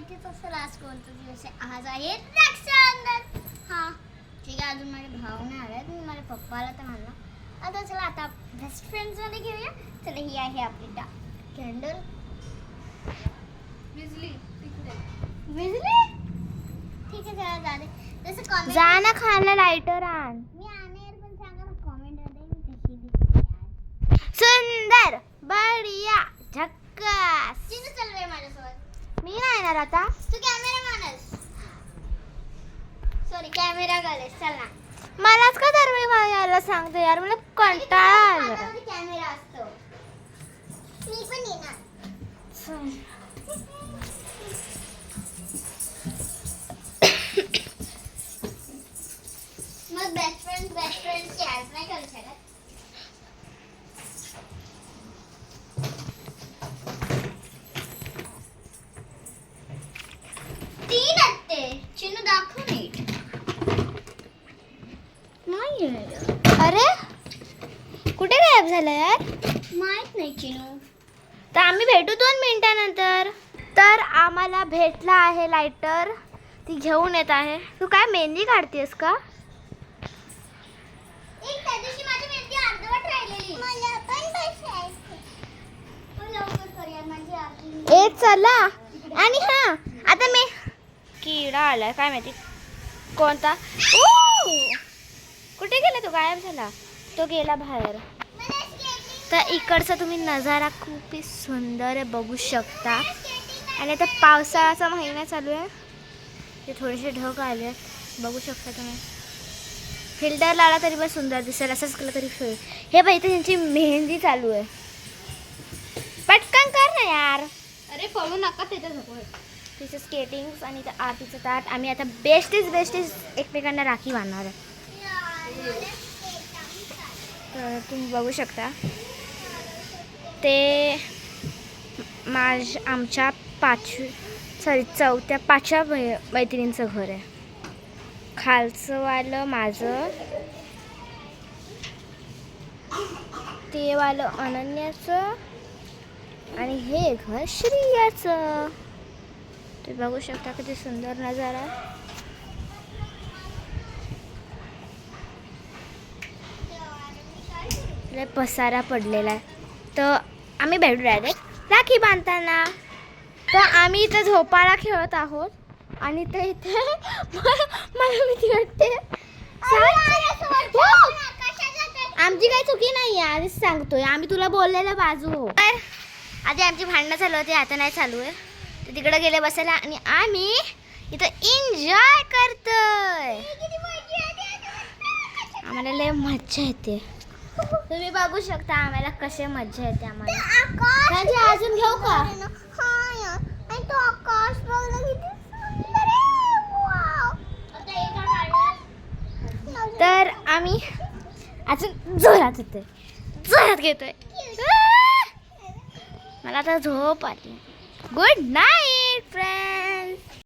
माहितीच असेल आज कोणता दिवस आहे. आज आहे रक्षाबंधन. हा ठीक आहे. अजून माझे भाऊ नाही आले. मी माझ्या पप्पाला तर म्हणलं आता चला आता बेस्ट फ्रेंड्समध्ये घेऊया. चला ही आहे आपली कॅन्डल. विजली ठीक आहे. चला जा दे. जसं कॉमेंट जा ना खायला लाइटर आण. मी आणेल पण सांगा ना कॉमेंट मध्ये मी कशी दिसते यार. सुंदर बढिया झक्कास. चिनू चल रे माझ्यासोबत. मी नाही येणार आता. तू कॅमेरामॅन आहेस. सॉरी कॅमेरा गर्ल चल ना. मलाच का दरवेळी मला यायला सांगतो यार. मला कंटाळा आला. कॅमेरा असतो. मी पण येणार. मग बेस्ट फ्रेंड ॲड नाही करू शकत. तीन असते. चिनू दाखव नीट. नाही अरे कुठे गायब झाला यार. माहित नाही चिनू. तर आम्ही भेटू 2 मिनिटानंतर. तर आम्हाला भेटला आहे लाइटर. ती घेऊन येत आहे. तू काय मेहंदी काढतेस का. एक त्या दिवशी माझी मेहंदी अर्धवट राहिलेली. मला पण बसायचं. तू लवकर कर यार माझी आरती. ए चला. आणि हा आता मी किडा आलाय काय माहिती कोणता. कुठे गेला तो. गायब झाला. तो गेला बाहेर. तर इकडचा तुम्ही नजारा खूप सुंदर आहे बघू शकता. आणि आता पावसाळ्याचा महिना चालू आहे. ते थोडेसे ढग आले आहेत बघू शकता तुम्ही. फिल्टर लावला तरी पण सुंदर दिसेल. असंच केलं तरी हे बाई इथे त्यांची मेहंदी चालू आहे. पटकन कर ना यार. अरे पळू नका त्याच्या झोपड. तिचं स्केटिंग आणि आरतीचं ताट. आम्ही आता बेस्टीज एकमेकांना राखी बांधणार आहे. तर तुम्ही बघू शकता ते आमच्या 4थ्या मैत्रिणींचं घर आहे. खालचं वालं माझं, ते वालं अनन्याचं आणि हे घर श्रियाचं. ते बघू शकता किती सुंदर नजारा. पसारा पडलेला आहे. तर आम्ही भेटू डायरेक्ट राखी बांधताना. तर आम्ही इथं झोपाळा खेळत आहोत आणि ते इथे मला भीती वाटते. आमची काही चुकी नाही आहे आधीच सांगतोय. आम्ही तुला बोललेलं बाजू. आधी आमची भांडणं चालू होती आता नाही चालू आहे. ते तिकडे गेले बसायला आणि आम्ही इथं एन्जॉय करतोय. आम्हाला लय मज्जा येते. तुम्ही बघू शकता आम्हाला कशी मज्जा येते आम्हाला. अजून घेऊ का. तर आम्ही अजून जोरात घेतोय. मला आता झोप आली. Good night friends.